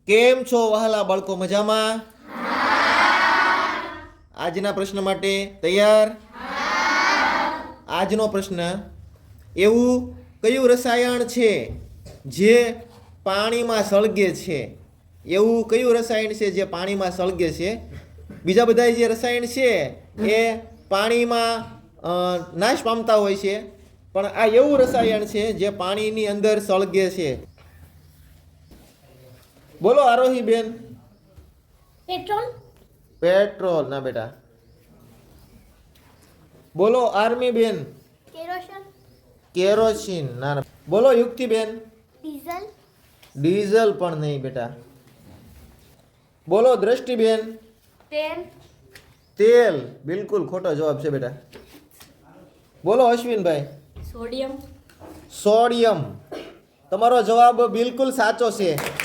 કેમ છો વહાલા બાળકો, મજામાં? આજના પ્રશ્ન માટે તૈયાર? આજનો પ્રશ્ન, એવું કયું રસાયણ છે જે પાણીમાં સળગે છે? એવું કયું રસાયણ છે જે પાણીમાં સળગે છે? બીજા બધા જે રસાયણ છે એ પાણીમાં નાશ પામતા હોય છે, પણ આ એવું રસાયણ છે જે પાણીની અંદર સળગે છે. બોલો આરોહી બેન. પેટ્રોલ. પેટ્રોલ ના બેટા. બોલો આર્મી બેન. કેરોસીન. કેરોસીન ના ના. બોલો યુક્તિ બેન. ડીઝલ. ડીઝલ પણ નહીં બેટા. બોલો દ્રષ્ટિ બેન. તેલ. તેલ બિલકુલ ખોટો જવાબ છે બેટા. બોલો અશ્વિનભાઈ. સોડિયમ. સોડિયમ તમારો જવાબ બિલકુલ સાચો છે.